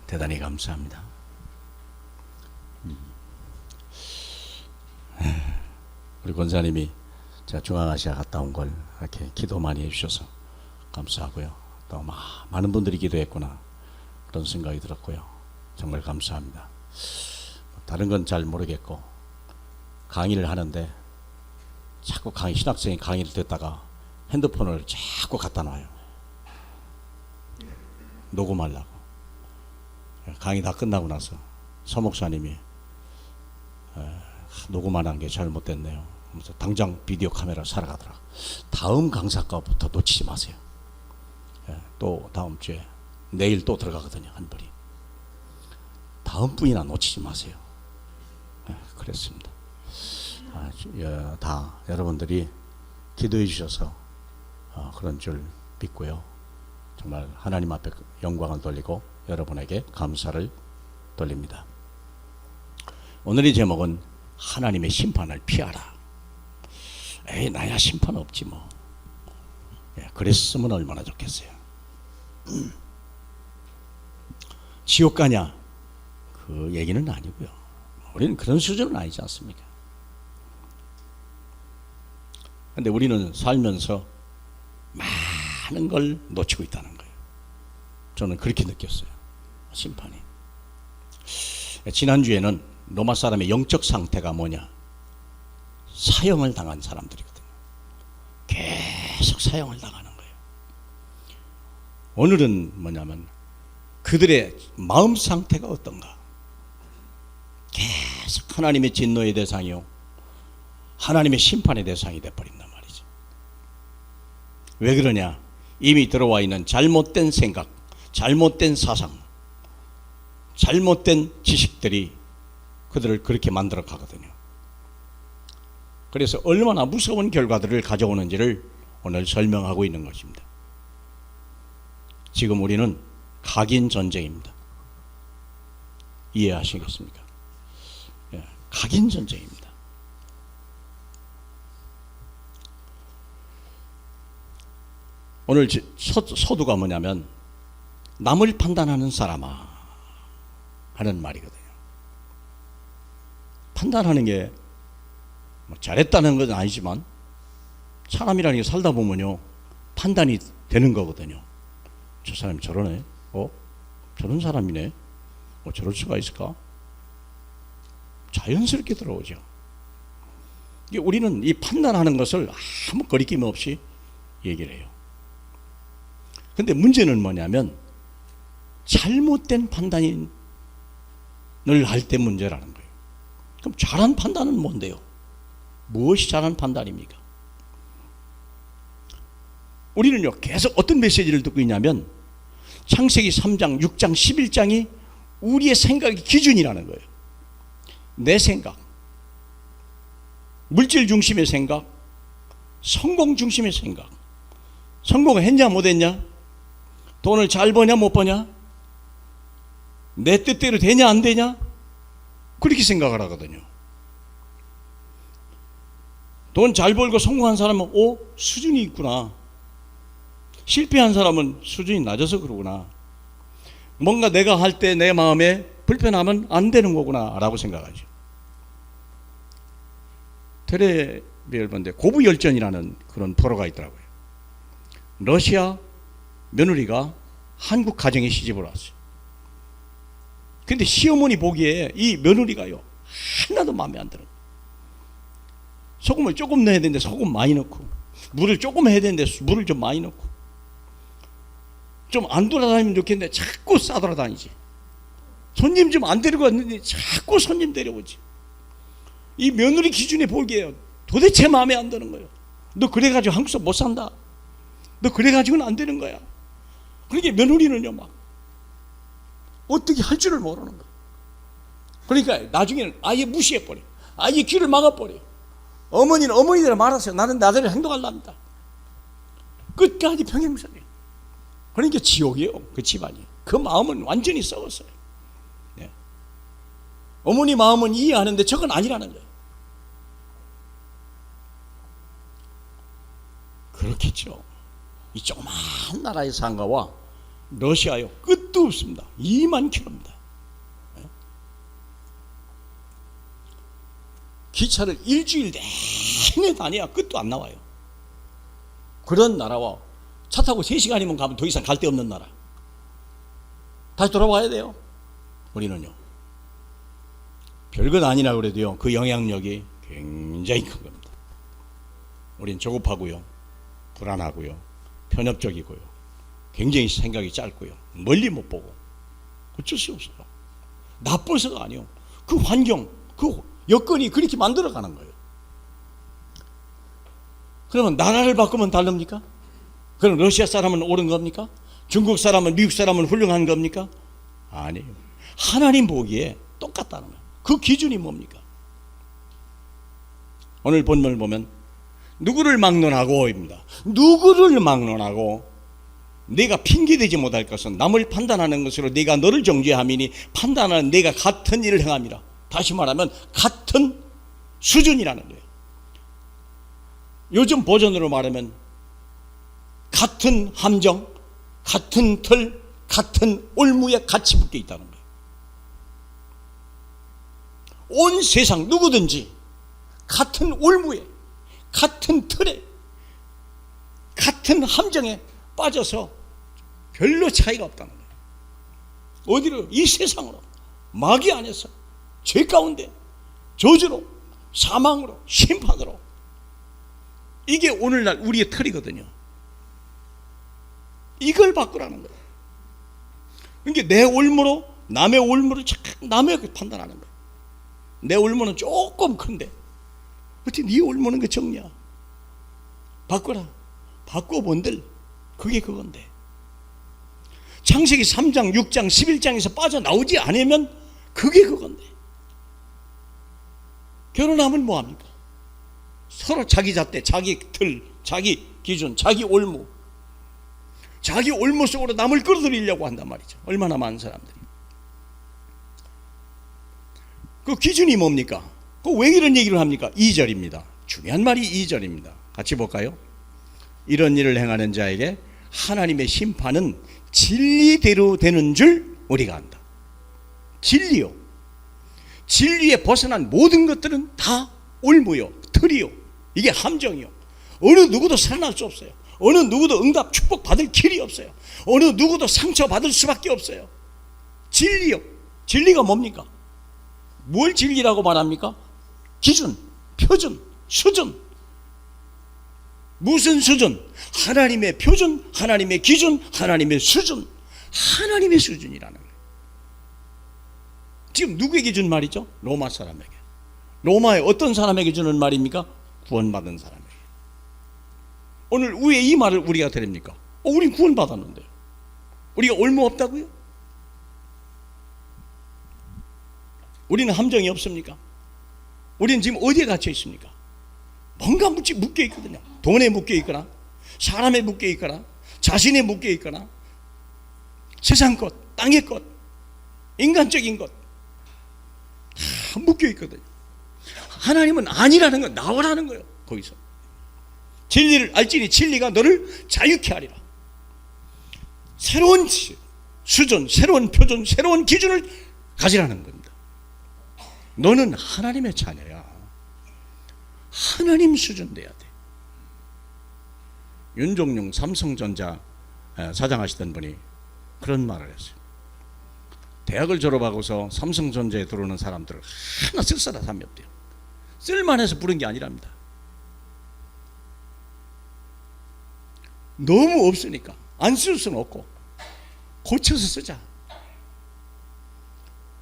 대단히 감사합니다. 우리 권사님이 제가 중앙아시아 갔다 온 걸 이렇게 기도 많이 해주셔서 감사하고요. 또 많은 분들이 기도했구나 그런 생각이 들었고요. 정말 감사합니다. 다른 건 잘 모르겠고 강의를 하는데 자꾸 신학생이 강의를 듣다가 핸드폰을 자꾸 갖다 놔요. 녹음하려고. 강의 다 끝나고 나서 서 목사님이 녹음 안 한 게 잘못됐네요. 그래서 당장 비디오 카메라 사러 가더라. 다음 강사 거부터 놓치지 마세요. 또 다음 주에 내일 또 들어가거든요. 한 분이. 다음 분이나 놓치지 마세요. 그랬습니다. 다 여러분들이 기도해 주셔서 그런 줄 믿고요. 정말 하나님 앞에 영광을 돌리고 여러분에게 감사를 돌립니다. 오늘의 제목은 하나님의 심판을 피하라. 에이, 나야 심판 없지 뭐. 그랬으면 얼마나 좋겠어요. 지옥 가냐? 그 얘기는 아니고요. 우리는 그런 수준은 아니지 않습니까? 근데 우리는 살면서 많은 걸 놓치고 있다는 거예요. 저는 그렇게 느꼈어요. 심판이. 지난주에는 로마 사람의 영적 상태가 뭐냐? 사형을 당한 사람들이거든요. 계속 사형을 당하는 거예요. 오늘은 뭐냐면 그들의 마음 상태가 어떤가? 계속 하나님의 진노의 대상이요, 하나님의 심판의 대상이 돼버린단 말이죠. 왜 그러냐? 이미 들어와 있는 잘못된 생각, 잘못된 사상, 잘못된 지식들이 그들을 그렇게 만들어 가거든요. 그래서 얼마나 무서운 결과들을 가져오는지를 오늘 설명하고 있는 것입니다. 지금 우리는 각인 전쟁입니다. 이해하시겠습니까? 각인 전쟁입니다. 오늘 서두가 뭐냐면 남을 판단하는 사람아 하는 말이거든요. 판단하는 게 잘했다는 건 아니지만 사람이라는 게 살다 보면요 판단이 되는 거거든요. 저 사람이 저러네. 저런 사람이네. 저럴 수가 있을까? 자연스럽게 들어오죠. 우리는 이 판단하는 것을 아무 거리낌 없이 얘기를 해요. 근데 문제는 뭐냐면 잘못된 판단을 할 때 문제라는 거예요. 그럼 잘한 판단은 뭔데요? 무엇이 잘한 판단입니까? 우리는요 계속 어떤 메시지를 듣고 있냐면 창세기 3장, 6장, 11장이 우리의 생각의 기준이라는 거예요. 내 생각, 물질 중심의 생각, 성공 중심의 생각. 성공을 했냐 못했냐? 돈을 잘 버냐 못 버냐? 내 뜻대로 되냐 안 되냐? 그렇게 생각을 하거든요. 돈 잘 벌고 성공한 사람은 수준이 있구나. 실패한 사람은 수준이 낮아서 그러구나. 뭔가 내가 할 때 내 마음에 불편하면 안 되는 거구나 라고 생각하죠. 텔레비를 보는데 고부열전이라는 그런 프로가 있더라고요. 러시아 며느리가 한국 가정에 시집을 왔어요. 근데 시어머니 보기에 이 며느리가요 하나도 마음에 안 들어요. 소금을 조금 넣어야 되는데 소금 많이 넣고, 물을 조금 해야 되는데 물을 좀 많이 넣고, 좀 안 돌아다니면 좋겠는데 자꾸 싸돌아다니지. 손님 좀 안 데리고 왔는데 자꾸 손님 데려오지. 이 며느리 기준에 보기에요 도대체 마음에 안 드는 거예요. 너 그래가지고 한국에서 못 산다. 너 그래가지고는 안 되는 거야. 그러니까 며느리는요 막 어떻게 할 줄을 모르는 거예요. 그러니까 나중에는 아예 무시해버려. 아예 귀를 막아버려. 어머니는 어머니대로 말하세요. 나는 나대로 행동하랍니다. 끝까지 평행선이에요. 그러니까 지옥이에요. 그 집안이. 그 마음은 완전히 썩었어요. 네. 어머니 마음은 이해하는데 저건 아니라는 거예요. 그렇겠죠. 이 조그마한 나라의 상가와 러시아요 끝도 끝도 없습니다. 2만 킬로입니다. 기차를 일주일 내내 다녀야 끝도 안 나와요. 그런 나라와 차 타고 3시간이면 가면 더 이상 갈 데 없는 나라. 다시 돌아와야 돼요. 우리는요. 별것 아니라 그래도요. 그 영향력이 굉장히 큰 겁니다. 우린 조급하고요. 불안하고요. 편협적이고요. 굉장히 생각이 짧고요. 멀리 못 보고. 어쩔 수 없어요. 나빠서가 아니요. 그 환경, 그 여건이 그렇게 만들어가는 거예요. 그러면 나라를 바꾸면 다릅니까? 그럼 러시아 사람은 옳은 겁니까? 중국 사람은, 미국 사람은 훌륭한 겁니까? 아니에요. 하나님 보기에 똑같다는 거예요. 그 기준이 뭡니까? 오늘 본문을 보면 누구를 막론하고입니다. 누구를 막론하고 내가 핑계대지 못할 것은 남을 판단하는 것으로 내가 너를 정죄함이니 판단하는 내가 같은 일을 행함이라. 다시 말하면 같은 수준이라는 거예요. 요즘 버전으로 말하면 같은 함정, 같은 틀, 같은 올무에 같이 묶여 있다는 거예요. 온 세상 누구든지 같은 올무에, 같은 틀에, 같은 함정에 빠져서 별로 차이가 없다는 거예요. 어디로? 이 세상으로, 마귀 안에서, 죄 가운데, 저주로, 사망으로, 심판으로. 이게 오늘날 우리의 틀이거든요. 이걸 바꾸라는 거예요. 그러니까 내 올무로 남의 올무를 자꾸 남의 판단하는 거예요. 내 올무는 조금 큰데 어떻게 네 올무는 그 정리야. 바꿔라. 바꿔본들 그게 그건데. 창세기 3장, 6장, 11장에서 빠져나오지 않으면 그게 그건데. 결혼하면 뭐합니까? 서로 자기 잣대, 자기 틀, 자기 기준, 자기 올무, 자기 올무 속으로 남을 끌어들이려고 한단 말이죠. 얼마나 많은 사람들이. 그 기준이 뭡니까? 왜 이런 얘기를 합니까? 2절입니다. 중요한 말이 2절입니다. 같이 볼까요? 이런 일을 행하는 자에게 하나님의 심판은 진리대로 되는 줄 우리가 안다. 진리요. 진리에 벗어난 모든 것들은 다 올무요, 틀이요. 이게 함정이요. 어느 누구도 살아날 수 없어요. 어느 누구도 응답 축복 받을 길이 없어요. 어느 누구도 상처 받을 수밖에 없어요. 진리요. 진리가 뭡니까? 뭘 진리라고 말합니까? 기준, 표준, 수준. 무슨 수준? 하나님의 표준, 하나님의 기준, 하나님의 수준. 하나님의 수준이라는 거예요. 지금 누구에게 준 말이죠? 로마 사람에게. 로마의 어떤 사람에게 주는 말입니까? 구원받은 사람에게. 오늘 왜 이 말을 우리가 드립니까? 우린 구원받았는데요. 우리가 올무 없다고요? 우리는 함정이 없습니까? 우리는 지금 어디에 갇혀 있습니까? 뭔가 묶여 있거든요. 돈에 묶여 있거나, 사람에 묶여 있거나, 자신에 묶여 있거나, 세상 것, 땅의 것, 인간적인 것 다 묶여 있거든요. 하나님은 아니라는 건 나오라는 거예요. 거기서 진리를 알지니 진리가 너를 자유케 하리라. 새로운 수준, 새로운 표준, 새로운 기준을 가지라는 겁니다. 너는 하나님의 자녀야. 하나님 수준 돼야 돼. 윤종룡 삼성전자 사장하시던 분이 그런 말을 했어요. 대학을 졸업하고서 삼성전자에 들어오는 사람들을 하나 쓸쓸한 사람이 없대요. 쓸만해서 부른 게 아니랍니다. 너무 없으니까 안 쓸 수는 없고 고쳐서 쓰자.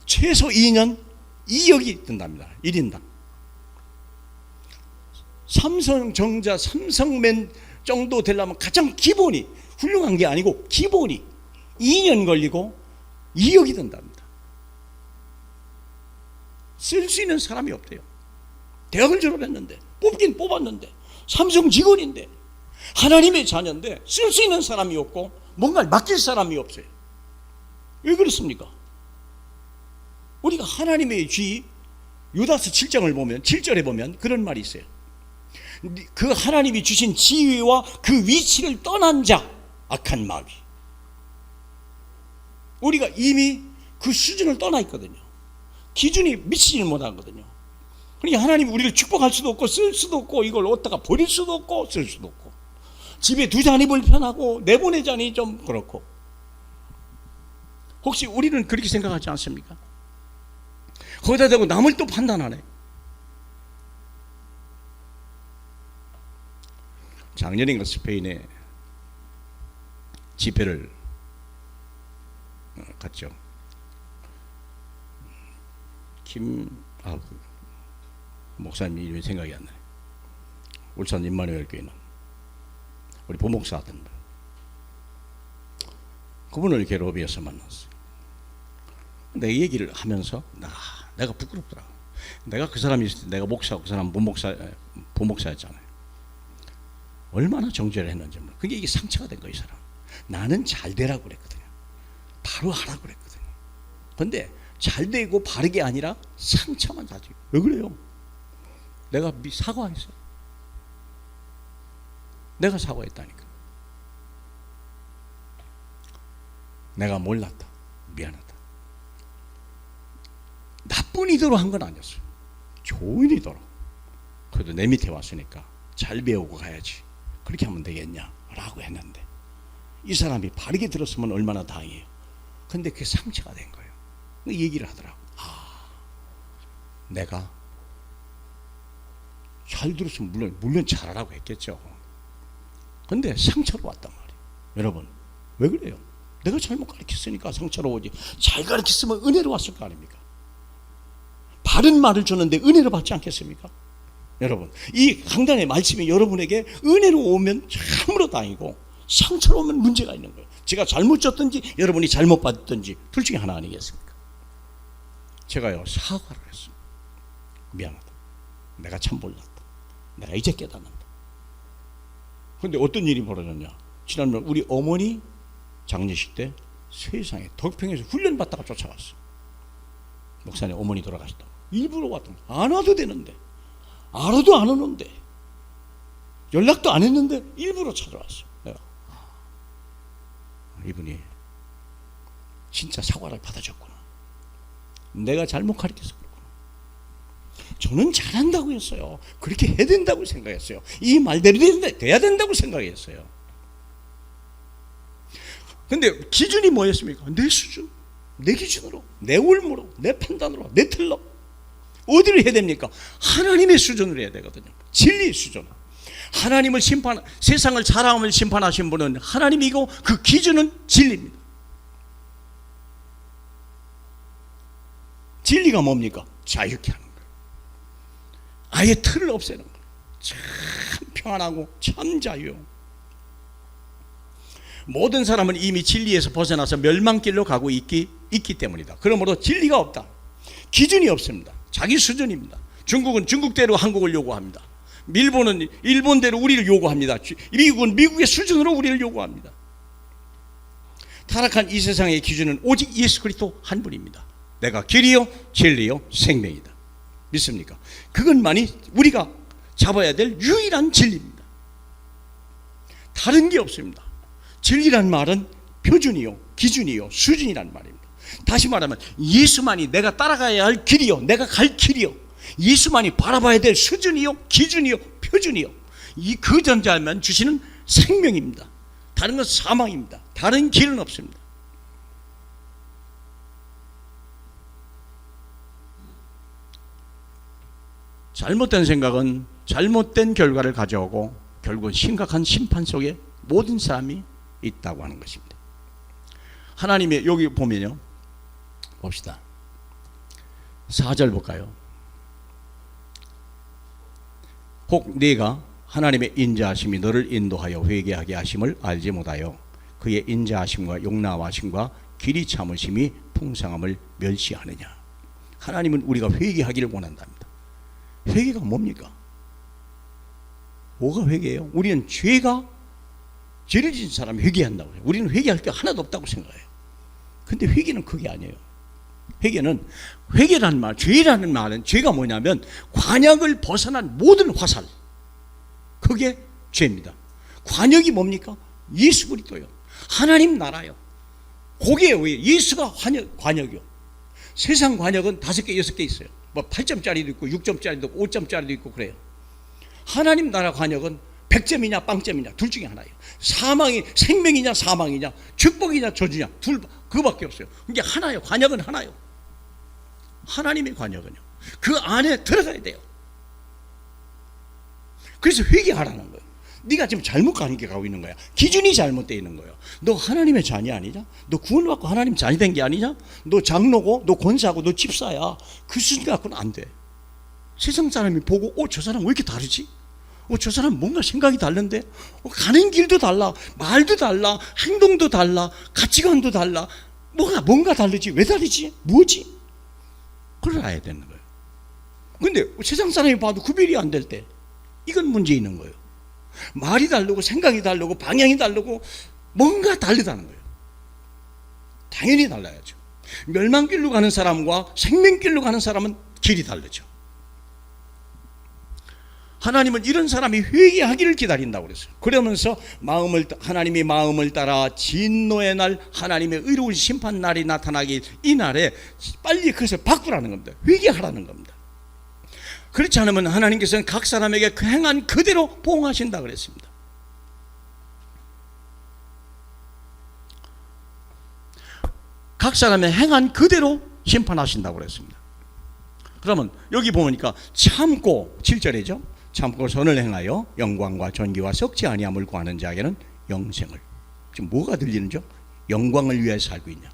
최소 2년 2억이 든답니다. 1인당. 삼성전자, 삼성맨 정도 되려면 가장 기본이, 훌륭한 게 아니고 기본이 2년 걸리고 2억이 든답니다. 쓸 수 있는 사람이 없대요. 대학을 졸업했는데, 뽑긴 뽑았는데, 삼성 직원인데, 하나님의 자녀인데 쓸 수 있는 사람이 없고 뭔가를 맡길 사람이 없어요. 왜 그렇습니까? 우리가 하나님의 쥐, 유다서 7장을 보면, 7절에 보면 그런 말이 있어요. 그 하나님이 주신 지위와 그 위치를 떠난 자, 악한 마귀. 우리가 이미 그 수준을 떠나 있거든요. 기준이 미치지는 못하거든요. 그러니까 하나님 우리를 축복할 수도 없고 쓸 수도 없고 이걸 어디다가 버릴 수도 없고 쓸 수도 없고 집에 두자니 불편하고 내보내자니 좀 그렇고. 혹시 우리는 그렇게 생각하지 않습니까? 거기다 대고 남을 또 판단하네. 작년인가 스페인에 집회를 갔죠. 목사님 이름이 생각이 안 나요. 울산 임마누엘 교회 있는 우리 부목사 하던 분. 그분을 이렇게 로비에서 만났어요. 내 얘기를 하면서 내가 부끄럽더라. 내가 그 사람이 있을 때 내가 목사고 그 사람 부목사였잖아요. 얼마나 정죄를 했는지 몰라. 그게 이게 상처가 된 거예요. 이 사람. 나는 잘 되라고 그랬거든요. 바로 하라고 그랬거든요. 그런데 잘 되고 바르게 아니라 상처만 가지고. 왜 그래요? 내가 사과했어요. 내가 사과했다니까. 내가 몰랐다. 미안하다. 나쁜 의도로 한 건 아니었어요. 좋은 의도로. 그래도 내 밑에 왔으니까 잘 배우고 가야지. 그렇게 하면 되겠냐? 라고 했는데 이 사람이 바르게 들었으면 얼마나 다행이에요. 근데 그게 상처가 된 거예요. 얘기를 하더라고. 내가 잘 들었으면 물론 잘하라고 했겠죠. 근데 상처로 왔단 말이에요. 여러분 왜 그래요? 내가 잘못 가르쳤으니까 상처로 오지. 잘 가르쳤으면 은혜로 왔을 거 아닙니까? 바른 말을 줬는데 은혜로 받지 않겠습니까? 여러분 이 강단의 말씀이 여러분에게 은혜로 오면 참으로 다행이고 상처로 오면 문제가 있는 거예요. 제가 잘못 줬든지 여러분이 잘못 받든지 둘 중에 하나 아니겠습니까? 제가요 사과를 했어요. 미안하다. 내가 참 몰랐다. 내가 이제 깨닫는다. 그런데 어떤 일이 벌어졌냐? 지난번 우리 어머니 장례식 때 세상에 덕평에서 훈련 받다가 쫓아왔어. 목사님 어머니 돌아가셨다고. 일부러 왔던 거. 안 와도 되는데 알아도 안 오는데 연락도 안 했는데 일부러 찾아왔어. 내가 이분이 진짜 사과를 받아줬구나. 내가 잘못 가르쳐서 그렇구나. 저는 잘한다고 했어요. 그렇게 해야 된다고 생각했어요. 이 말대로 돼야 된다고 생각했어요. 근데 기준이 뭐였습니까? 내 수준, 내 기준으로, 내 올무로, 내 판단으로, 내 틀로. 어디를 해야 됩니까? 하나님의 수준으로 해야 되거든요. 진리의 수준. 하나님을 세상을 사람을 심판하신 분은 하나님이고 그 기준은 진리입니다. 진리가 뭡니까? 자유케 하는 거예요. 아예 틀을 없애는 거예요. 참 평안하고 참 자유. 모든 사람은 이미 진리에서 벗어나서 멸망길로 가고 있기 때문이다. 그러므로 진리가 없다. 기준이 없습니다. 자기 수준입니다. 중국은 중국대로 한국을 요구합니다. 일본은 일본대로 우리를 요구합니다. 미국은 미국의 수준으로 우리를 요구합니다. 타락한 이 세상의 기준은 오직 예수 그리스도 한 분입니다. 내가 길이요 진리요 생명이다. 믿습니까? 그것만이 우리가 잡아야 될 유일한 진리입니다. 다른 게 없습니다. 진리란 말은 표준이요 기준이요 수준이란 말입니다. 다시 말하면 예수만이 내가 따라가야 할 길이요 내가 갈 길이요 예수만이 바라봐야 될 수준이요 기준이요 표준이요 이 그 전자만 주시는 생명입니다. 다른 건 사망입니다. 다른 길은 없습니다. 잘못된 생각은 잘못된 결과를 가져오고 결국은 심각한 심판 속에 모든 사람이 있다고 하는 것입니다. 하나님의 여기 보면요. 봅시다. 4절 볼까요? 혹 네가 하나님의 인자하심이 너를 인도하여 회개하게 하심을 알지 못하여 그의 인자하심과 용납하심과 길이 참으심이 풍성함을 멸시하느냐. 하나님은 우리가 회개하기를 원한답니다. 회개가 뭡니까? 뭐가 회개예요? 우리는 죄를 지은 사람이 회개한다고 해요. 우리는 회개할 게 하나도 없다고 생각해요. 근데 회개는 그게 아니에요. 회개라는 말, 죄라는 말은 죄가 뭐냐면 관역을 벗어난 모든 화살. 그게 죄입니다. 관역이 뭡니까? 예수 그리스도요. 하나님 나라요. 그게 왜 예수가 관역이요. 세상 관역은 5개, 6개 있어요. 뭐 8점짜리도 있고 6점짜리도 있고 5점짜리도 있고 그래요. 하나님 나라 관역은 100점이냐 빵점이냐 둘 중에 하나예요. 사망이 생명이냐 사망이냐 축복이냐 저주냐 그거밖에 없어요. 이게 하나예요. 관역은 하나요. 하나님의 관역은요. 그 안에 들어가야 돼요. 그래서 회개하라는 거예요. 네가 지금 잘못 가고 있는 거야. 기준이 잘못되어 있는 거예요. 너 하나님의 자녀 아니냐? 너 구원받고 하나님 자녀 된 게 아니냐? 너 장로고 너 권사고 너 집사야. 그 수준 갖고는 안 돼. 세상 사람이 보고 저 사람 왜 이렇게 다르지? 저 사람 뭔가 생각이 다른데? 가는 길도 달라. 말도 달라. 행동도 달라. 가치관도 달라. 뭔가 다르지. 왜 다르지? 뭐지? 그걸 알아야 되는 거예요. 근데 세상 사람이 봐도 구별이 안 될 때 이건 문제 있는 거예요. 말이 다르고 생각이 다르고 방향이 다르고 뭔가 다르다는 거예요. 당연히 달라야죠. 멸망길로 가는 사람과 생명길로 가는 사람은 길이 다르죠. 하나님은 이런 사람이 회개하기를 기다린다고 그랬어요. 그러면서 하나님의 마음을 따라 진노의 날, 하나님의 의로운 심판 날이 나타나기 이 날에 빨리 그것을 바꾸라는 겁니다. 회개하라는 겁니다. 그렇지 않으면 하나님께서는 각 사람에게 그 행한 그대로 보응하신다 그랬습니다. 각 사람의 행한 그대로 심판하신다고 그랬습니다. 그러면 여기 보니까 참고 7절이죠. 참고 선을 행하여 영광과 존귀와 썩지 아니함을 구하는 자에게는 영생을. 지금 뭐가 들리는죠? 영광을 위해 살고 있냐?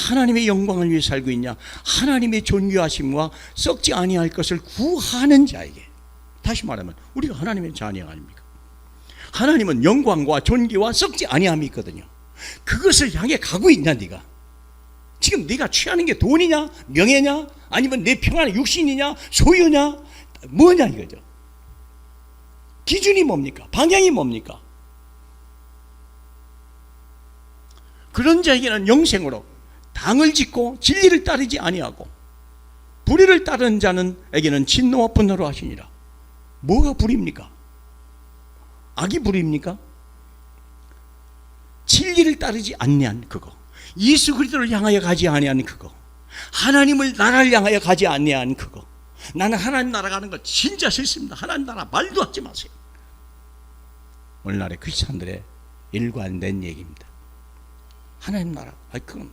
하나님의 영광을 위해 살고 있냐? 하나님의 존귀하심과 썩지 아니할 것을 구하는 자에게. 다시 말하면 우리가 하나님의 자녀 아닙니까? 하나님은 영광과 존귀와 썩지 아니함이 있거든요. 그것을 향해 가고 있냐 네가? 지금 네가 취하는 게 돈이냐? 명예냐? 아니면 내 평안의 육신이냐? 소유냐? 뭐냐 이거죠. 기준이 뭡니까? 방향이 뭡니까? 그런 자에게는 영생으로 당을 짓고 진리를 따르지 아니하고 불의를 따르는 자는에게는 진노와 분노로 하시니라. 뭐가 불입니까? 악이 불입니까? 진리를 따르지 아니한 그거, 예수 그리스도를 향하여 가지 아니한 그거, 하나님을 나라를 향하여 가지 아니한 그거. 나는 하나님 나라 가는 거 진짜 싫습니다. 하나님 나라 말도 하지 마세요. 오늘날의 크리스찬들의 일관된 얘기입니다. 하나님 나라, 그건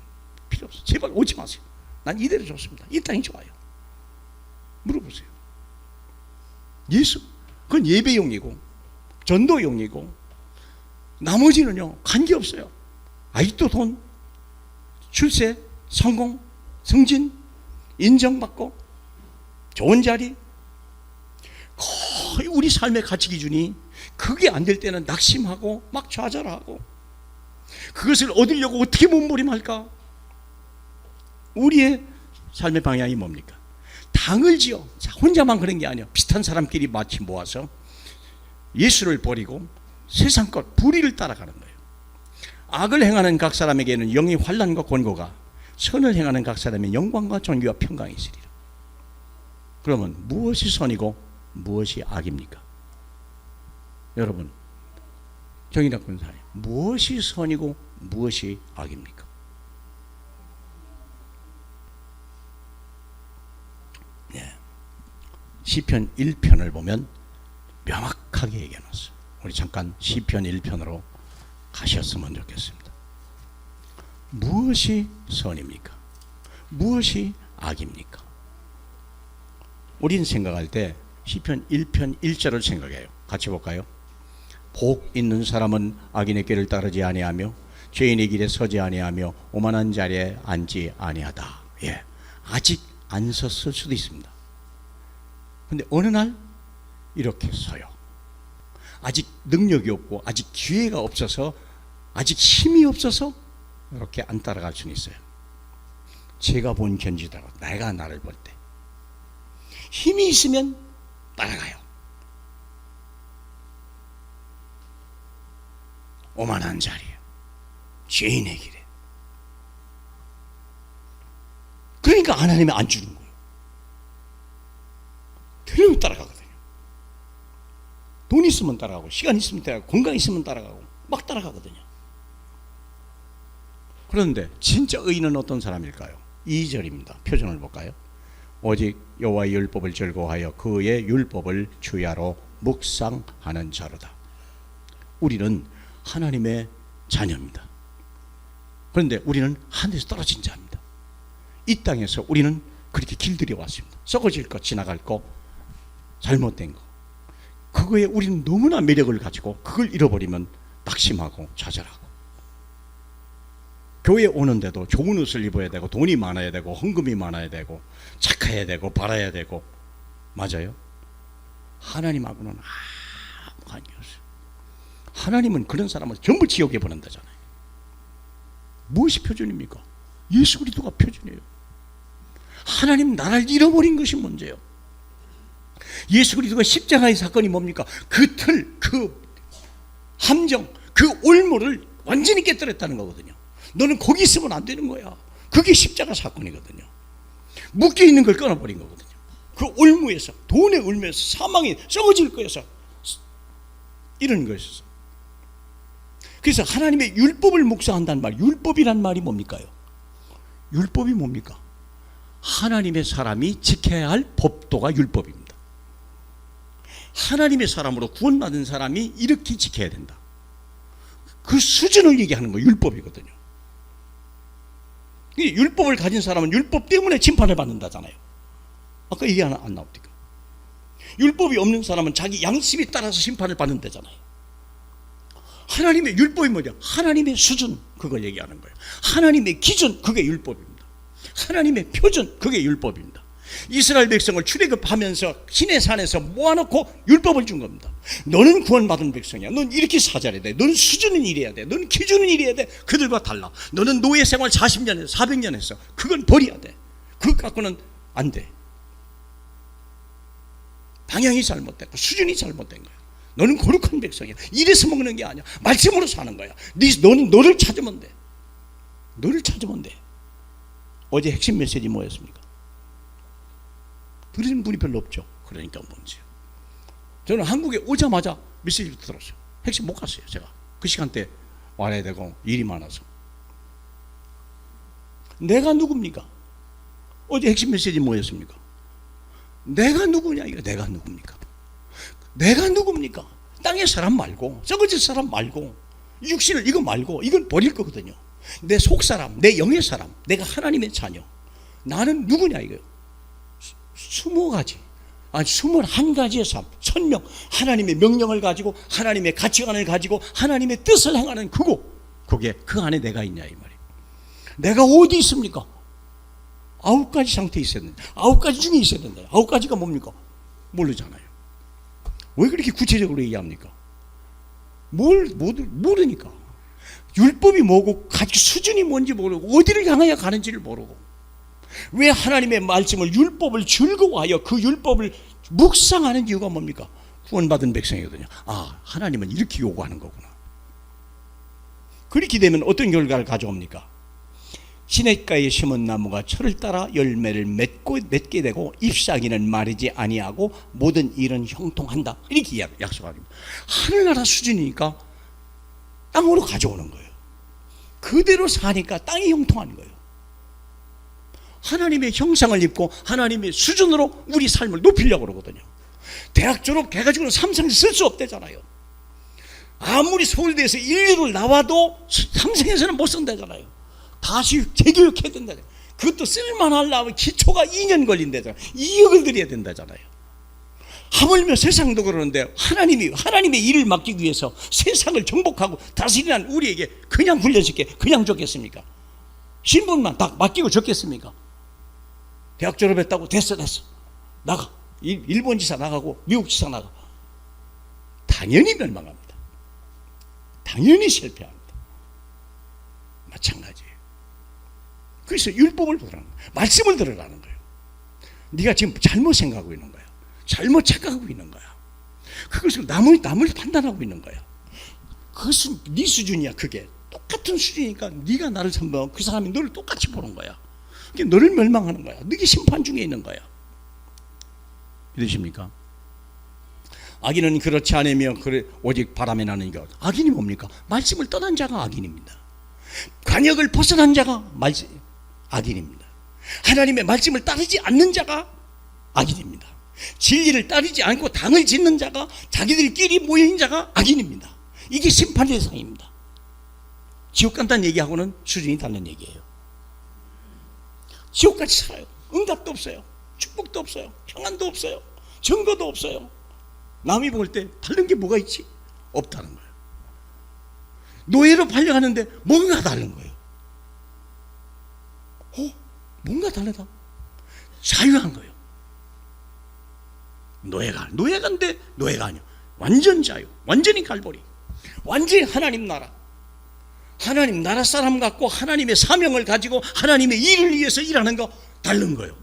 필요 없어. 제발 오지 마세요. 난 이대로 좋습니다. 이 땅이 좋아요. 물어보세요. 예수, 그건 예배용이고 전도용이고 나머지는요 관계없어요. 아직도 돈, 출세, 성공, 승진, 인정받고 좋은 자리, 거의 우리 삶의 가치 기준이 그게 안 될 때는 낙심하고 막 좌절하고 그것을 얻으려고 어떻게 몸부림할까? 우리의 삶의 방향이 뭡니까? 당을 지어 혼자만 그런 게 아니에요. 비슷한 사람끼리 마치 모아서 예수를 버리고 세상 것 불의를 따라가는 거예요. 악을 행하는 각 사람에게는 영의 환난과 권고가, 선을 행하는 각 사람의 영광과 존귀와 평강이 있으리라. 그러면 무엇이 선이고 무엇이 악입니까? 여러분, 정의당 군사님, 무엇이 선이고 무엇이 악입니까? 네. 시편 1편을 보면 명확하게 얘기해놨어요. 우리 잠깐 시편 1편으로 가셨으면 좋겠습니다. 무엇이 선입니까? 무엇이 악입니까? 우린 생각할 때 시편 1편 1절을 생각해요. 같이 볼까요? 복 있는 사람은 악인의 길을 따르지 아니하며 죄인의 길에 서지 아니하며 오만한 자리에 앉지 아니하다. 예, 아직 안 섰을 수도 있습니다. 근데 어느 날 이렇게 서요. 아직 능력이 없고 아직 기회가 없어서 아직 힘이 없어서 이렇게 안 따라갈 수는 있어요. 제가 본 견지다가 내가 나를 볼 때 힘이 있으면 따라가요. 오만한 자리에, 죄인의 길에. 그러니까 하나님이 안 주는 거예요. 틀리면 따라가거든요. 돈 있으면 따라가고, 시간 있으면 따라가고, 건강 있으면 따라가고, 막 따라가거든요. 그런데 진짜 의인은 어떤 사람일까요? 2절입니다. 표정을 볼까요? 오직 여호와의 율법을 즐거워하여 그의 율법을 주야로 묵상하는 자로다. 우리는 하나님의 자녀입니다. 그런데 우리는 하늘에서 떨어진 자입니다. 이 땅에서 우리는 그렇게 길들여 왔습니다. 썩어질 것, 지나갈 것, 잘못된 것. 그거에 우리는 너무나 매력을 가지고 그걸 잃어버리면 낙심하고 좌절하고, 교회 오는데도 좋은 옷을 입어야 되고 돈이 많아야 되고 헌금이 많아야 되고 착해야 되고 바라야 되고, 맞아요? 하나님하고는 아무 관계없어요. 하나님은 그런 사람을 전부 지옥에 보낸다잖아요. 무엇이 표준입니까? 예수 그리스도가 표준이에요. 하나님 나라를 잃어버린 것이 문제예요. 예수 그리스도가 십자가의 사건이 뭡니까? 그 틀, 그 함정, 그 올무를 완전히 깨뜨렸다는 거거든요. 너는 거기 있으면 안 되는 거야. 그게 십자가 사건이거든요. 묶여있는 걸 끊어버린 거거든요. 그 올무에서, 돈에 울면서 사망에 썩어질 거여서 이런 거였어. 그래서 하나님의 율법을 묵상한다는 말, 율법이란 말이 뭡니까요? 율법이 뭡니까? 하나님의 사람이 지켜야 할 법도가 율법입니다. 하나님의 사람으로 구원받은 사람이 이렇게 지켜야 된다. 그 수준을 얘기하는 거 율법이거든요. 율법을 가진 사람은 율법 때문에 심판을 받는다잖아요. 아까 얘기 안 나옵니까? 율법이 없는 사람은 자기 양심에 따라서 심판을 받는다잖아요. 하나님의 율법이 뭐냐? 하나님의 수준, 그걸 얘기하는 거예요. 하나님의 기준, 그게 율법입니다. 하나님의 표준, 그게 율법입니다. 이스라엘 백성을 출애굽하면서 시내산에서 모아놓고 율법을 준 겁니다. 너는 구원받은 백성이야. 넌 이렇게 사잘해야 돼. 너는 수준은 이래야 돼. 너는 기준은 이래야 돼. 그들과 달라. 너는 노예 생활 40년 했어. 400년 했어. 그건 버려야 돼. 그것 갖고는 안 돼. 방향이 잘못됐고 수준이 잘못된 거야. 너는 거룩한 백성이야. 이래서 먹는 게 아니야. 말씀으로 사는 거야. 너는 너를 찾으면 돼. 너를 찾으면 돼. 어제 핵심 메시지 뭐였습니까? 들으신 분이 별로 없죠. 그러니까 뭔지. 저는 한국에 오자마자 메시지를 들었어요. 핵심 못 갔어요. 제가 그 시간대 와야 되고 일이 많아서. 내가 누굽니까? 어제 핵심 메시지 뭐였습니까? 내가 누구냐? 이거 내가 누굽니까? 내가 누굽니까? 땅의 사람 말고, 썩어질 사람 말고, 육신을 이거 말고, 이건 버릴 거거든요. 내 속사람, 내 영의 사람, 내가 하나님의 자녀. 나는 누구냐 이거요. 20가지, 아니 21가지의 삶, 1000명, 하나님의 명령을 가지고, 하나님의 가치관을 가지고, 하나님의 뜻을 행하는 그거, 그게 그 안에 내가 있냐 이 말이에요. 내가 어디 있습니까? 9가지 상태에 있었는데, 9가지 중에 있었는데, 9가지가 뭡니까? 모르잖아요. 왜 그렇게 구체적으로 얘기합니까? 모르니까. 율법이 뭐고, 가지 수준이 뭔지 모르고, 어디를 향하여 가는지를 모르고, 왜 하나님의 말씀을, 율법을 즐거워하여 그 율법을 묵상하는 이유가 뭡니까? 구원받은 백성이거든요. 아, 하나님은 이렇게 요구하는 거구나. 그렇게 되면 어떤 결과를 가져옵니까? 시냇가에 심은 나무가 철을 따라 열매를 맺게 되고 잎사귀는 마르지 아니하고 모든 일은 형통한다. 이렇게 약속합니다. 하늘나라 수준이니까 땅으로 가져오는 거예요. 그대로 사니까 땅이 형통한 거예요. 하나님의 형상을 입고 하나님의 수준으로 우리 삶을 높이려고 그러거든요. 대학 졸업해가지고는 삼성에 쓸 수 없대잖아요. 아무리 서울대에서 인류를 나와도 삼성에서는 못 쓴다잖아요. 다시 재교육해야 된다잖아요. 그것도 쓸만하려면 기초가 2년 걸린다잖아요. 2억을 들여야 된다잖아요. 하물며 세상도 그러는데 하나님의 일을 맡기기 위해서 세상을 정복하고 다스리는 우리에게 그냥 훈련시켜 그냥 줬겠습니까? 신분만 딱 맡기고 줬겠습니까? 대학 졸업했다고 됐어 나가. 일본 지사 나가고 미국 지사 나가. 당연히 멸망합니다. 당연히 실패합니다. 마찬가지예요. 그래서 율법을 들으라는 거예요. 말씀을 들으라는 거예요. 네가 지금 잘못 생각하고 있는 거야. 잘못 착각하고 있는 거야. 그것을 남을 판단하고 있는 거야. 그것은 네 수준이야. 그게 똑같은 수준이니까 네가 나를 선보고 그 사람이 너를 똑같이 보는 거야. 그게 너를 멸망하는 거야. 네게 심판 중에 있는 거야. 믿으십니까? 악인은 그렇지 않으며 오직 바람에 나는 것. 악인이 뭡니까? 말씀을 떠난 자가 악인입니다. 관역을 벗어난 자가 악인입니다. 하나님의 말씀을 따르지 않는 자가 악인입니다. 진리를 따르지 않고 당을 짓는 자가, 자기들끼리 모여있는 자가 악인입니다. 이게 심판의 대상입니다. 지옥 간다는 얘기하고는 수준이 다른 얘기예요. 지옥같이 살아요. 응답도 없어요. 축복도 없어요. 평안도 없어요. 증거도 없어요. 남이 볼 때 다른 게 뭐가 있지? 없다는 거예요. 노예로 팔려가는데 뭔가 다른 거예요. 뭔가 다르다. 자유한 거예요. 노예가인데 노예가 아니요. 완전 자유, 완전히 갈보리, 완전히 하나님 나라. 하나님 나라 사람 같고 하나님의 사명을 가지고 하나님의 일을 위해서 일하는 거 다른 거예요.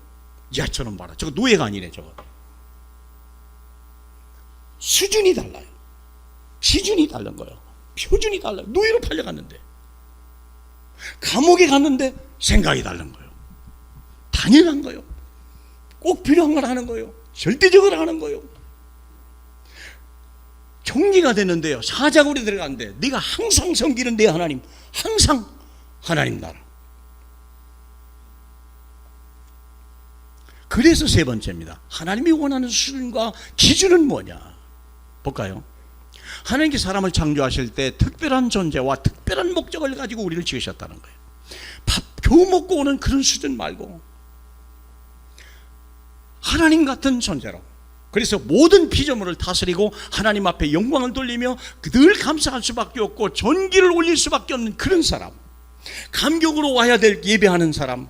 야, 저놈 봐라. 저거 노예가 아니네. 저거 수준이 달라요. 기준이 다른 거예요. 표준이 달라요. 노예로 팔려갔는데, 감옥에 갔는데 생각이 다른 거예요. 당연한 거예요. 꼭 필요한 걸 하는 거예요. 절대적으로 하는 거예요. 총리가 됐는데요, 사자굴에 들어갔는데 네가 항상 섬기는 내 하나님, 항상 하나님 나라. 그래서 세 번째입니다. 하나님이 원하는 수준과 기준은 뭐냐 볼까요? 하나님께 사람을 창조하실 때 특별한 존재와 특별한 목적을 가지고 우리를 지으셨다는 거예요. 밥 겨우 먹고 오는 그런 수준 말고 하나님 같은 존재로, 그래서 모든 피조물을 다스리고 하나님 앞에 영광을 돌리며 늘 감사할 수밖에 없고 존귀를 올릴 수밖에 없는 그런 사람, 감격으로 와야 될 예배하는 사람,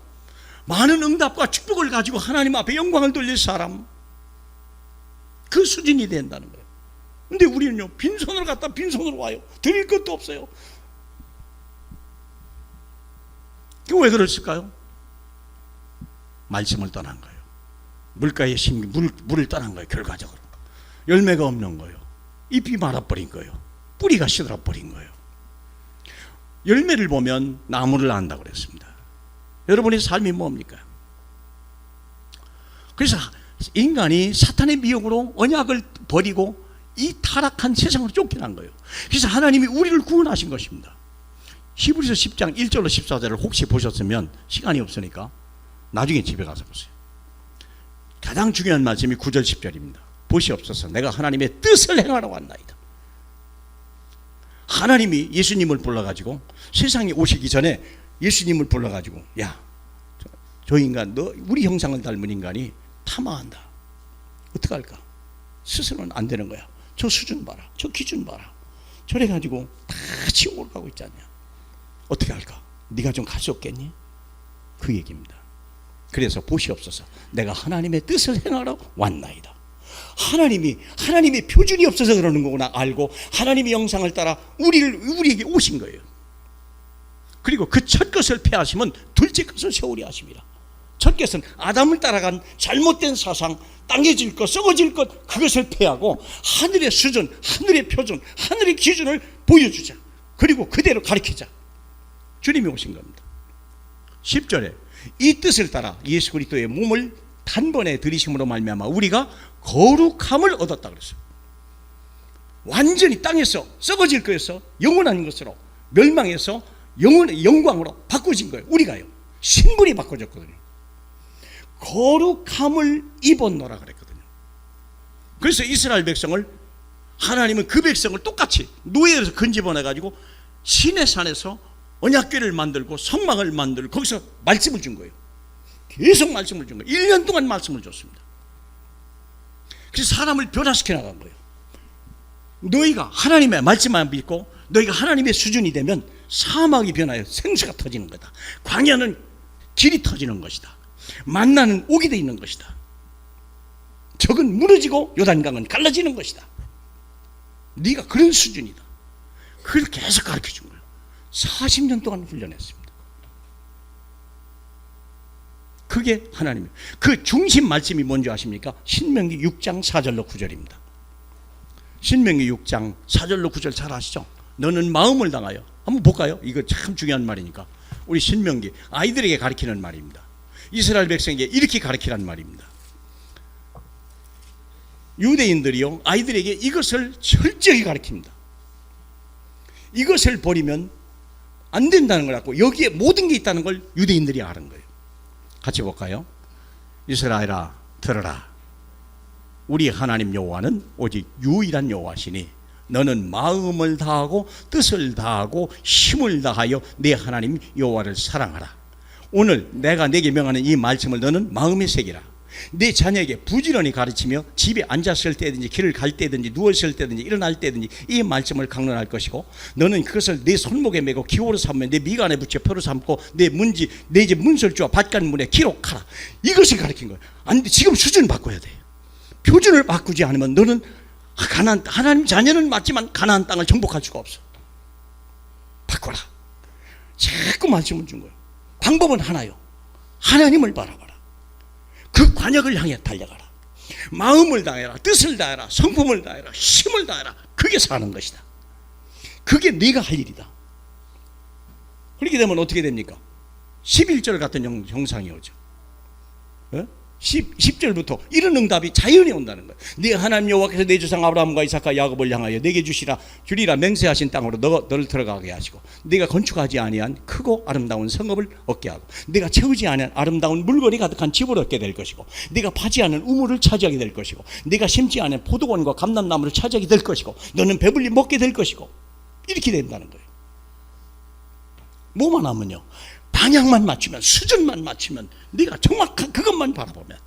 많은 응답과 축복을 가지고 하나님 앞에 영광을 돌릴 사람, 그 수준이 된다는 거예요. 근데 우리는요, 빈손으로 갔다 빈손으로 와요. 드릴 것도 없어요. 왜 그랬을까요? 말씀을 떠난 거예요. 물가에 심기 물을 떠난 거예요. 결과적으로 열매가 없는 거예요. 잎이 말아버린 거예요. 뿌리가 시들어버린 거예요. 열매를 보면 나무를 안다고 그랬습니다. 여러분의 삶이 뭡니까? 그래서 인간이 사탄의 미혹으로 언약을 버리고 이 타락한 세상으로 쫓겨난 거예요. 그래서 하나님이 우리를 구원하신 것입니다. 히브리서 10장 1절로 14절을 혹시 보셨으면, 시간이 없으니까 나중에 집에 가서 보세요. 가장 중요한 말씀이 9절 10절입니다. 보시옵소서, 내가 하나님의 뜻을 행하러 왔나이다. 하나님이 예수님을 불러가지고, 세상에 오시기 전에 예수님을 불러가지고, 야, 저 인간, 너 우리 형상을 닮은 인간이 탐화한다. 어떡할까? 스스로는 안 되는 거야. 저 수준 봐라, 저 기준 봐라. 저래 가지고 다 지옥으로 가고 있지 않냐. 어떻게 할까? 네가 좀 갈 수 없겠니? 그 얘기입니다. 그래서 보시옵소서, 내가 하나님의 뜻을 행하러 왔나이다. 하나님의 표준이 없어서 그러는 거구나 알고 하나님의 영상을 따라 우리에게 오신 거예요. 그리고 그 첫 것을 폐하시면 둘째 것을 세우리 하십니다. 첫 것은 아담을 따라간 잘못된 사상, 땅해질 것, 썩어질 것, 그것을 폐하고 하늘의 수준, 하늘의 표준, 하늘의 기준을 보여주자. 그리고 그대로 가르치자. 주님이 오신 겁니다. 10절에 이 뜻을 따라 예수 그리스도의 몸을 단번에 들이심으로 말미암아 우리가 거룩함을 얻었다 그랬어요. 완전히 땅에서 썩어질 것에서 영원한 것으로, 멸망에서 영원의 영광으로 바꿔진 거예요. 우리가요, 신분이 바꿔졌거든요. 거룩함을 입었노라 그랬거든요. 그래서 이스라엘 백성을, 하나님은 그 백성을 똑같이 노예에서 건집어내가지고 신의 산에서 언약궤를 만들고 성막을 만들고 거기서 말씀을 준 거예요. 계속 말씀을 준 거예요. 1년 동안 말씀을 줬습니다. 그래서 사람을 변화시켜 나간 거예요. 너희가 하나님의 말씀만 믿고 너희가 하나님의 수준이 되면 사막이 변하여 생수가 터지는 거다. 광야는 길이 터지는 것이다. 만나는 오게 돼 있는 것이다. 적은 무너지고 요단강은 갈라지는 것이다. 네가 그런 수준이다. 그걸 계속 가르쳐 준 거예요. 40년 동안 훈련했습니다. 그게 하나님이에요. 그 중심 말씀이 뭔지 아십니까? 신명기 6장 4절로 9절입니다. 신명기 6장 4절로 9절 잘 아시죠? 너는 마음을 당하여, 한번 볼까요? 이거 참 중요한 말이니까. 우리 신명기 아이들에게 가르치는 말입니다. 이스라엘 백성에게 이렇게 가르치란 말입니다. 유대인들이요, 아이들에게 이것을 철저히 가르칩니다. 이것을 버리면 안 된다는 걸 알고 여기에 모든 게 있다는 걸 유대인들이 아는 거예요. 같이 볼까요? 이스라엘아 들어라. 우리 하나님 여호와는 오직 유일한 여호와시니 너는 마음을 다하고 뜻을 다하고 힘을 다하여 내 하나님 여호와를 사랑하라. 오늘 내가 내게 명하는 이 말씀을 너는 마음에 새기라. 내 자녀에게 부지런히 가르치며 집에 앉았을 때든지 길을 갈 때든지 누웠을 때든지 일어날 때든지 이 말씀을 강론할 것이고 너는 그것을 내 손목에 메고 기호로 삼으며 내 미간에 붙여 표로 삼고 내 문지 내 집 문설주와 밭간문에 기록하라. 이것을 가르친 거예요. 안 돼. 지금 수준을 바꿔야 돼요. 표준을 바꾸지 않으면 너는 하나님 자녀는 맞지만 가나안 땅을 정복할 수가 없어. 바꿔라. 자꾸 말씀을 준 거예요. 방법은 하나요. 하나님을 바라봐라. 그 관역을 향해 달려가라. 마음을 다해라. 뜻을 다해라. 성품을 다해라. 힘을 다해라. 그게 사는 것이다. 그게 네가 할 일이다. 그렇게 되면 어떻게 됩니까? 11절 같은 형상이 오죠. 10절부터 이런 응답이 자연히 온다는 거예요. 네 하나님 여호와께서 내 조상 아브라함과 이삭과 야곱을 향하여 내게 주리라 맹세하신 땅으로 너를 들어가게 하시고 네가 건축하지 아니한 크고 아름다운 성읍을 얻게 하고 네가 채우지 아니한 아름다운 물건이 가득한 집을 얻게 될 것이고 네가 파지 않은 우물을 차지하게 될 것이고 네가 심지 않은 포도원과 감람나무를 차지하게 될 것이고 너는 배불리 먹게 될 것이고 이렇게 된다는 거예요. 뭐만 하면요, 방향만 맞추면, 수준만 맞추면, 네가 정확한 그것만 바라보면.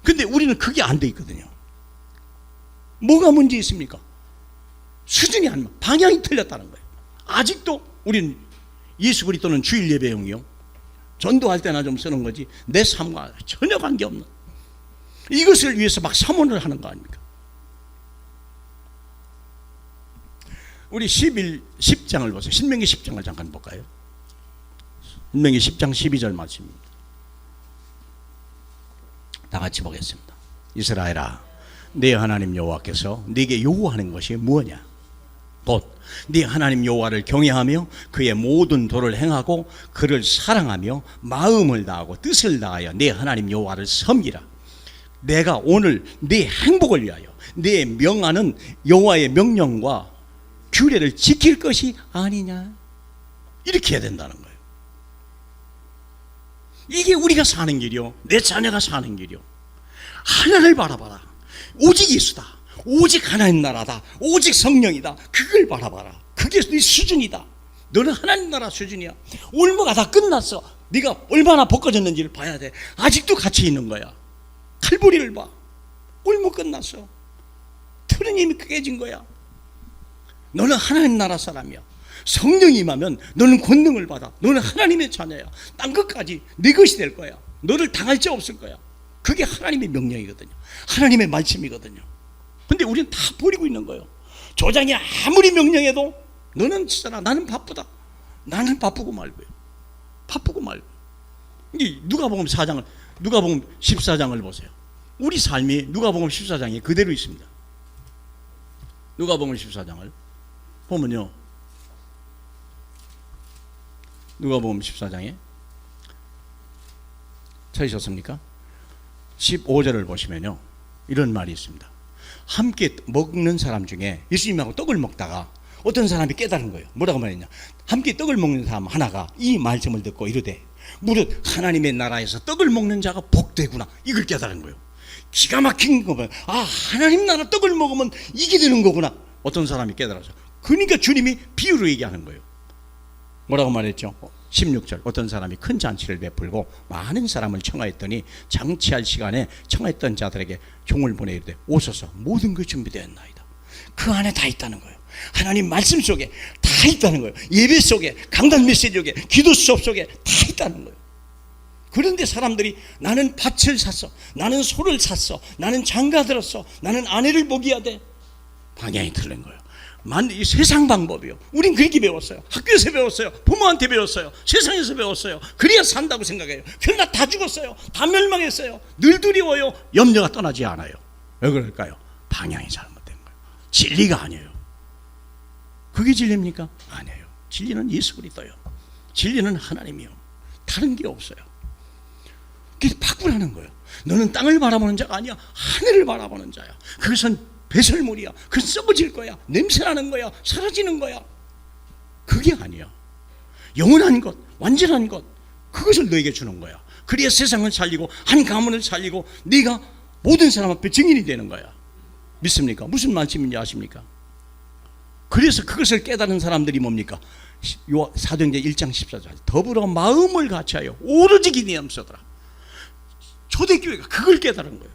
근데 우리는 그게 안 돼 있거든요. 뭐가 문제 있습니까? 수준이 안 맞, 방향이 틀렸다는 거예요. 아직도 우리는 예수 그리스도는 주일 예배용이요, 전도할 때나 좀 쓰는 거지 내 삶과 전혀 관계없는, 이것을 위해서 막 사모를 하는 거 아닙니까? 우리 10장을 보세요. 신명기 10장을 잠깐 볼까요? 신명기 10장 12절 말씀입니다. 다 같이 보겠습니다. 이스라엘아, 네 하나님 여호와께서 네게 요구하는 것이 무엇이냐? 곧 네 하나님 여호와를 경외하며 그의 모든 도를 행하고 그를 사랑하며 마음을 다하고 뜻을 다하여 네 하나님 여호와를 섬기라. 내가 오늘 네 행복을 위하여 네 명하는 여호와의 명령과 규례를 지킬 것이 아니냐? 이렇게 해야 된다는 거예요. 이게 우리가 사는 길이요, 내 자녀가 사는 길이요. 하나를 바라봐라. 오직 예수다. 오직 하나님 나라다. 오직 성령이다. 그걸 바라봐라. 그게 네 수준이다. 너는 하나님 나라 수준이야. 올무가 다 끝났어. 네가 얼마나 벗겨졌는지를 봐야 돼. 아직도 같이 있는 거야. 칼보리를 봐. 올무 끝났어. 틀은 이미 깨진 거야. 너는 하나님 나라 사람이야. 성령이 임하면 너는 권능을 받아. 너는 하나님의 자녀야. 딴 것까지 네 것이 될 거야. 너를 당할 자 없을 거야. 그게 하나님의 명령이거든요. 하나님의 말씀이거든요. 근데 우리는 다 버리고 있는 거예요. 조장이 아무리 명령해도 너는 진짜나 나는 바쁘다. 나는 바쁘고 말고요. 바쁘고 말고. 누가복음 4장을, 누가복음 14장을 보세요. 우리 삶이 누가복음 14장에 그대로 있습니다. 누가복음 14장을 보면요, 누가복음 14장에 찾으셨습니까? 15절을 보시면요, 이런 말이 있습니다. 함께 먹는 사람 중에 예수님하고 떡을 먹다가 어떤 사람이 깨달은 거예요. 뭐라고 말했냐? 함께 떡을 먹는 사람 하나가 이 말씀을 듣고 이르되 무릇 하나님의 나라에서 떡을 먹는 자가 복되구나, 이걸 깨달은 거예요. 기가 막힌 거면, 아, 하나님 나라 떡을 먹으면 이게 되는 거구나. 어떤 사람이 깨달았어요. 그러니까 주님이 비유로 얘기하는 거예요. 뭐라고 말했죠? 16절, 어떤 사람이 큰 잔치를 베풀고 많은 사람을 청하였더니 장치할 시간에 청했던 자들에게 종을 보내 이르되 오소서, 모든 것이 준비되었나이다. 그 안에 다 있다는 거예요. 하나님 말씀 속에 다 있다는 거예요. 예배 속에, 강단 메시지 속에, 기도 수업 속에 다 있다는 거예요. 그런데 사람들이 나는 밭을 샀어, 나는 소를 샀어, 나는 장가 들었어, 나는 아내를 먹여야 돼. 방향이 틀린 거예요. 이 세상 방법이요. 우린 그렇게 배웠어요. 학교에서 배웠어요. 부모한테 배웠어요. 세상에서 배웠어요. 그래야 산다고 생각해요. 그러나 다 죽었어요. 다 멸망했어요. 늘 두려워요. 염려가 떠나지 않아요. 왜 그럴까요? 방향이 잘못된 거예요. 진리가 아니에요. 그게 진리입니까? 아니에요. 진리는 예수 그리스도예요. 진리는 하나님이요. 다른 게 없어요. 그래서 바꾸라는 거예요. 너는 땅을 바라보는 자가 아니야. 하늘을 바라보는 자야. 그것은 배설물이야. 그건 썩어질 거야. 냄새나는 거야. 사라지는 거야. 그게 아니야. 영원한 것, 완전한 것, 그것을 너에게 주는 거야. 그래야 세상을 살리고 한 가문을 살리고 네가 모든 사람 앞에 증인이 되는 거야. 믿습니까? 무슨 말씀인지 아십니까? 그래서 그것을 깨달은 사람들이 뭡니까? 사도행전 1장 14절 더불어 마음을 같이하여 오로지 기대함서더라. 초대교회가 그걸 깨달은 거예요.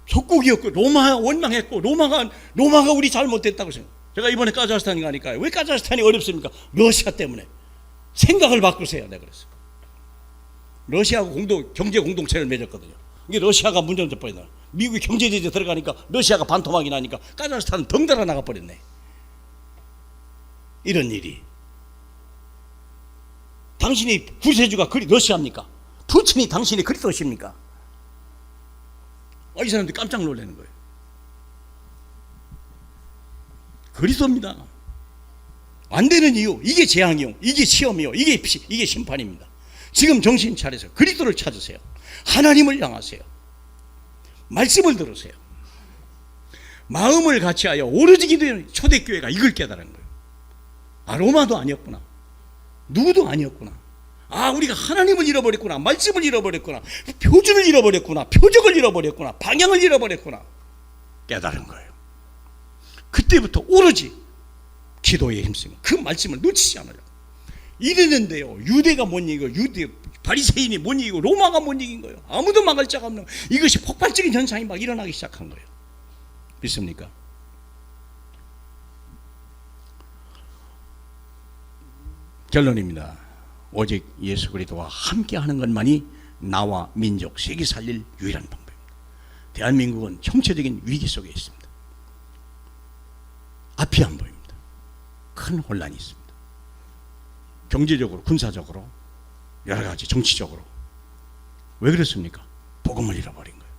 속국이었고 로마 원망했고 로마가 우리 잘못됐다고 생각. 제가 이번에 카자흐스탄 가니까요. 왜 카자흐스탄이 어렵습니까? 러시아 때문에. 생각을 바꾸세요. 내가 그랬어요. 러시아하고 경제 공동체를 맺었거든요. 이게 러시아가 문제를 져버렸나. 미국이 경제 제재 들어가니까 러시아가 반토막이 나니까 카자흐스탄은 덩달아 나가버렸네. 이런 일이. 당신이 구세주가 러시아입니까? 푸틴이 당신이 그리스도십니까? 이 사람들이 깜짝 놀라는 거예요. 그리스도입니다. 안 되는 이유, 이게 재앙이요, 이게 시험이요, 이게 심판입니다. 지금 정신 차려서 그리스도를 찾으세요. 하나님을 향하세요. 말씀을 들으세요. 마음을 같이하여 오로지 기도하는 초대교회가 이걸 깨달은 거예요. 로마도 아니었구나. 누구도 아니었구나. 우리가 하나님을 잃어버렸구나. 말씀을 잃어버렸구나. 표준을 잃어버렸구나. 표적을 잃어버렸구나. 방향을 잃어버렸구나. 깨달은 거예요. 그때부터 오로지 기도에 힘쓰고 그 말씀을 놓치지 않으려고. 이랬는데요. 유대가 못 이기고 바리새인이 못 이기고 로마가 못 이긴 거예요. 아무도 막을 자가 없는 거예요. 이것이 폭발적인 현상이 막 일어나기 시작한 거예요. 믿습니까? 결론입니다. 오직 예수 그리스도와 함께하는 것만이 나와 민족 세계 살릴 유일한 방법입니다. 대한민국은 총체적인 위기 속에 있습니다. 앞이 안 보입니다. 큰 혼란이 있습니다. 경제적으로, 군사적으로, 여러 가지 정치적으로. 왜 그렇습니까? 복음을 잃어버린 거예요.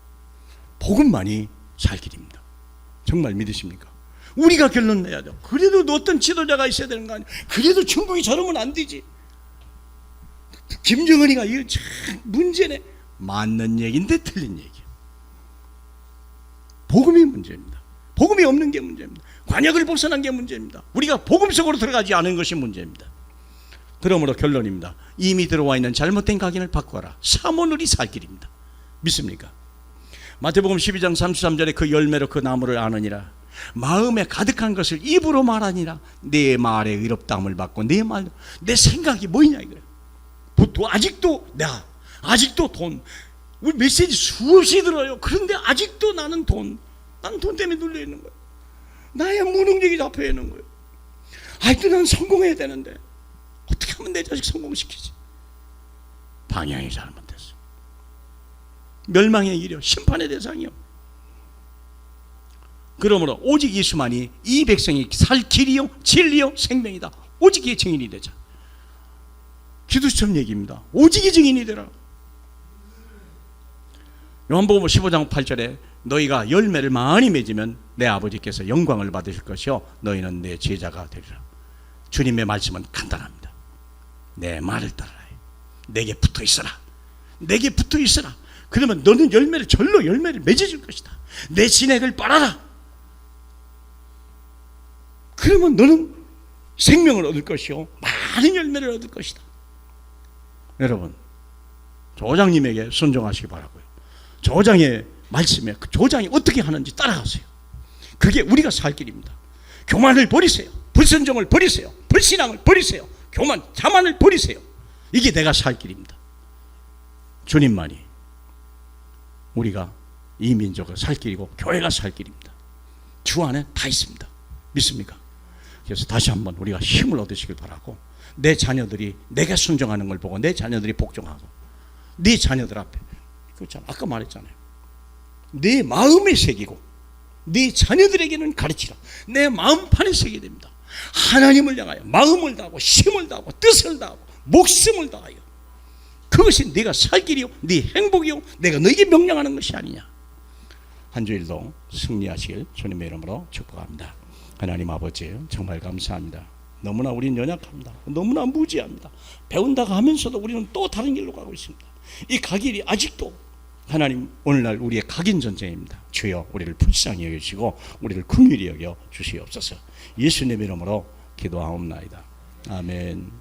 복음만이 살 길입니다. 정말 믿으십니까? 우리가 결론 내야 돼요. 그래도 어떤 지도자가 있어야 되는 거 아니에요? 그래도 중국이 저러면 안 되지. 김정은이가 이거 참 문제네. 맞는 얘기인데 틀린 얘기예요. 복음이 문제입니다. 복음이 없는 게 문제입니다. 관역을 벗어난 게 문제입니다. 우리가 복음 속으로 들어가지 않은 것이 문제입니다. 그러므로 결론입니다. 이미 들어와 있는 잘못된 각인을 바꿔라. 사모늘이 살 길입니다. 믿습니까? 마태복음 12장 33절에 그 열매로 그 나무를 아느니라. 마음에 가득한 것을 입으로 말하니라. 내 말에 의롭다함을 받고 내 생각이 뭐냐 이거예요. 아직도 돈. 우리 메시지 수없이 들어요. 그런데 아직도 나는 돈 때문에 눌려 있는 거예요. 나의 무능력이 잡혀 있는 거예요. 아직도 난 성공해야 되는데 어떻게 하면 내 자식 성공시키지? 방향이 잘못됐어. 멸망의 일이요, 심판의 대상이요. 그러므로 오직 예수만이 이 백성이 살 길이요, 진리요, 생명이다. 오직 이 증인이 되자. 기도처럼 얘기입니다. 오직 이 증인이 되라. 요한복음 15장 8절에 너희가 열매를 많이 맺으면 내 아버지께서 영광을 받으실 것이요 너희는 내 제자가 되리라. 주님의 말씀은 간단합니다. 내 말을 따르라. 내게 붙어 있어라. 내게 붙어 있어라. 그러면 너는 절로 열매를 맺어줄 것이다. 내 진액을 빨아라. 그러면 너는 생명을 얻을 것이요 많은 열매를 얻을 것이다. 여러분, 조장님에게 순종하시기 바라고요. 조장의 말씀에 그 조장이 어떻게 하는지 따라가세요. 그게 우리가 살 길입니다. 교만을 버리세요. 불순종을 버리세요. 불신앙을 버리세요. 교만, 자만을 버리세요. 이게 내가 살 길입니다. 주님만이 우리가 이 민족을 살 길이고 교회가 살 길입니다. 주 안에 다 있습니다. 믿습니까? 그래서 다시 한번 우리가 힘을 얻으시길 바라고, 내 자녀들이 내가 순종하는 걸 보고 내 자녀들이 복종하고, 네 자녀들 앞에, 그렇잖아, 아까 말했잖아요. 내 마음에 새기고 네 자녀들에게는 가르치라. 내 마음판에 새기게 됩니다. 하나님을 향하여 마음을 다하고 힘을 다하고 뜻을 다하고 목숨을 다하여. 그것이 네가 살 길이요 네 행복이요 내가 너에게 명령하는 것이 아니냐. 한 주일도 승리하시길 주님의 이름으로 축복합니다. 하나님 아버지, 정말 감사합니다. 너무나 우리는 연약합니다. 너무나 무지합니다. 배운다고 하면서도 우리는 또 다른 길로 가고 있습니다. 이 가길이 아직도 하나님, 오늘날 우리의 각인 전쟁입니다. 주여 우리를 불쌍히 여기시고 우리를 긍휼히 여겨 주시옵소서. 예수님 이름으로 기도하옵나이다. 아멘.